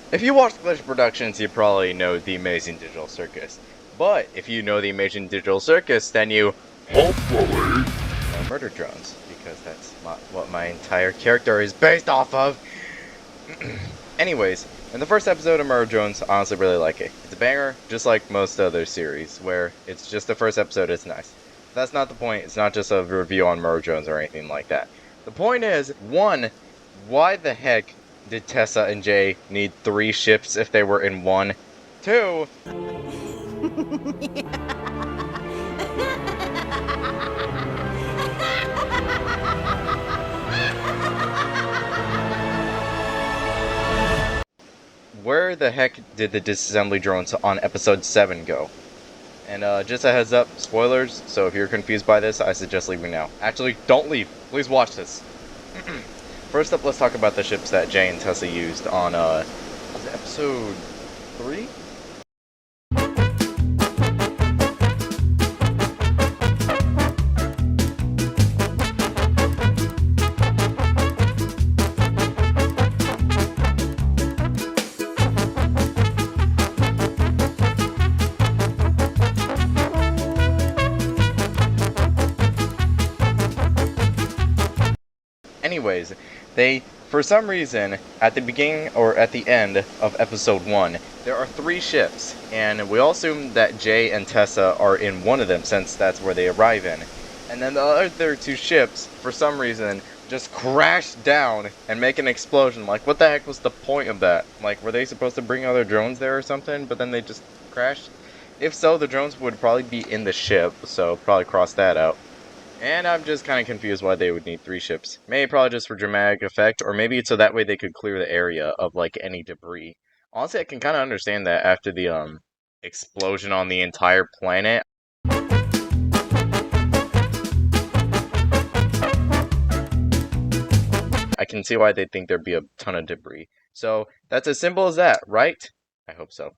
If you watch Glitch Productions, you probably know the Amazing Digital Circus. But if you know the Amazing Digital Circus, then you hopefully know Murder Drones, because that's what my entire character is based off of. Anyways, in the first episode of Murder Drones, I honestly really like it. It's a banger, just like most other series, where it's just the first episode, it's nice. That's not the point, it's not just a review on Murder Drones or anything like that. The point is, one, why the heck did Tessa and Jay need 3 ships if they were in one? 2, where the heck did the disassembly drones on episode 7 go? And just a heads up, spoilers, so if you're confused by this, I suggest leaving now. Actually, don't leave. Please watch this. First up, let's talk about the ships that Jay and Tessa used on, was it episode 3? Anyways, they, for some reason, at the beginning or at the end of episode 1, there are 3 ships, and we all assume that Jay and Tessa are in one of them since that's where they arrive in. And then the other 2 ships, for some reason, just crash down and make an explosion. Like, what the heck was the point of that? Like, were they supposed to bring other drones there or something, but then they just crashed? If so, the drones would probably be in the ship, so probably cross that out. And I'm just kind of confused why they would need 3 ships. Maybe probably just for dramatic effect, or maybe it's so that way they could clear the area of, like, any debris. Honestly, I can kind of understand that after the, explosion on the entire planet. I can see why they'd think there'd be a ton of debris. So, that's as simple as that, right? I hope so.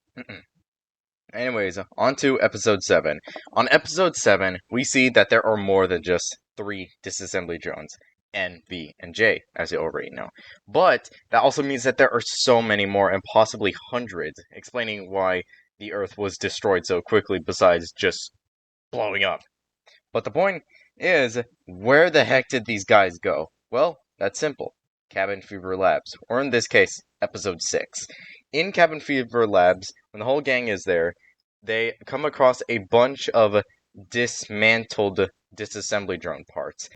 Anyways, on to episode 7. On episode 7, we see that there are more than just 3 disassembly drones, N, V, and J, as you already know. But that also means that there are so many more, and possibly hundreds, explaining why the Earth was destroyed so quickly besides just blowing up. But the point is, where the heck did these guys go? Well, that's simple. Cabin Fever Labs, or in this case, episode 6. In Cabin Fever Labs, when the whole gang is there, they come across a bunch of dismantled disassembly drone parts.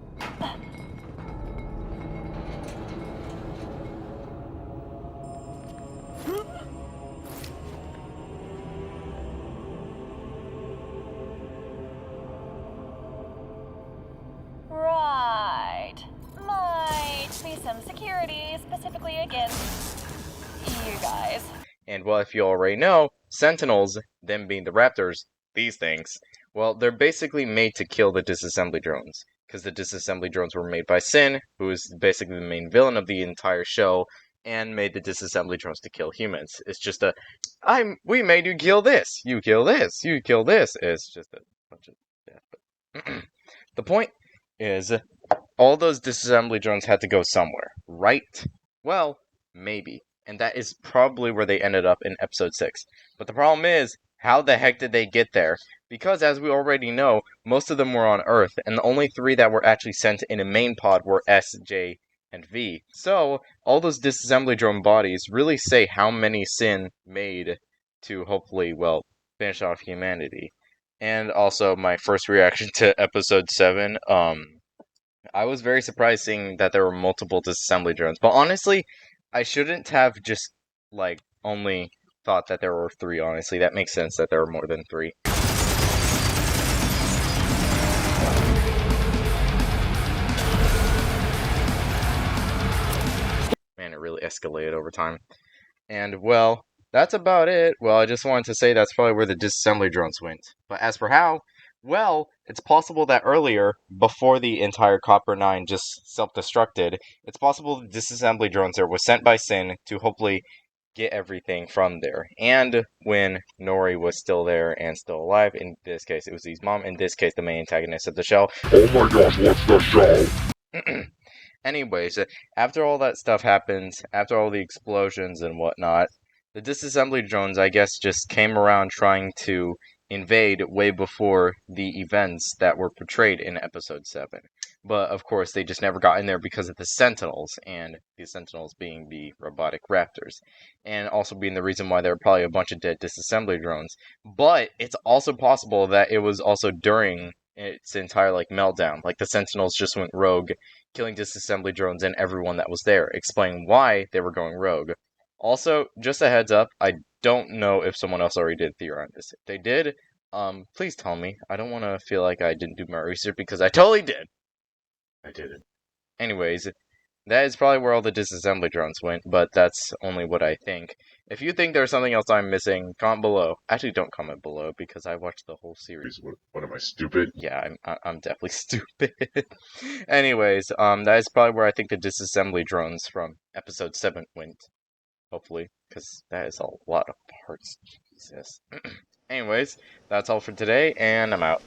Right. Might be some security specifically against you guys. And well, if you already know, Sentinels, them being the Raptors, these things, well, they're basically made to kill the disassembly drones. Because the disassembly drones were made by Sin, who is basically the main villain of the entire show, and made the disassembly drones to kill humans. It's just we made you kill this, you kill this, you kill this. It's just a bunch of death. The point is, all those disassembly drones had to go somewhere, right? Well, maybe. And that is probably where they ended up in episode 6. But the problem is, how the heck did they get there? Because as we already know, most of them were on Earth, and the only 3 that were actually sent in a main pod were S, J, and V. So, all those disassembly drone bodies really say how many Sin made to hopefully, well, finish off humanity. And also, my first reaction to episode 7, I was very surprised seeing that there were multiple disassembly drones. But honestly, I shouldn't have just, like, only thought that there were 3, honestly. That makes sense that there were more than 3. Man, it really escalated over time. And, well, that's about it. Well, I just wanted to say that's probably where the disassembly drones went. But as for how, well, it's possible that earlier, before the entire Copper 9 just self-destructed, it's possible the disassembly drones there was sent by Sin to hopefully get everything from there. And when Nori was still there and still alive, in this case it was his mom, in this case the main antagonist of the show. Oh my gosh, what's the show? Anyways, after all that stuff happens, after all the explosions and whatnot, The disassembly drones, I guess, just came around trying to invade way before the events that were portrayed in episode 7. But of course, they just never got in there because of the Sentinels, and the Sentinels being the robotic raptors, and also being the reason why there were probably a bunch of dead disassembly drones. But it's also possible that it was also during its entire meltdown. Like the Sentinels just went rogue, killing disassembly drones and everyone that was there, explaining why they were going rogue. Also, just a heads up, I don't know if someone else already did a theory on this. If they did, please tell me. I don't want to feel like I didn't do my research because I totally did. I did it. Anyways, that is probably where all the disassembly drones went, but that's only what I think. If you think there's something else I'm missing, comment below. Actually, don't comment below because I watched the whole series. What am I, stupid? Yeah, I'm definitely stupid. Anyways, that is probably where I think the disassembly drones from episode 7 went. Hopefully, because that is a lot of parts. Jesus. Anyways, that's all for today, and I'm out.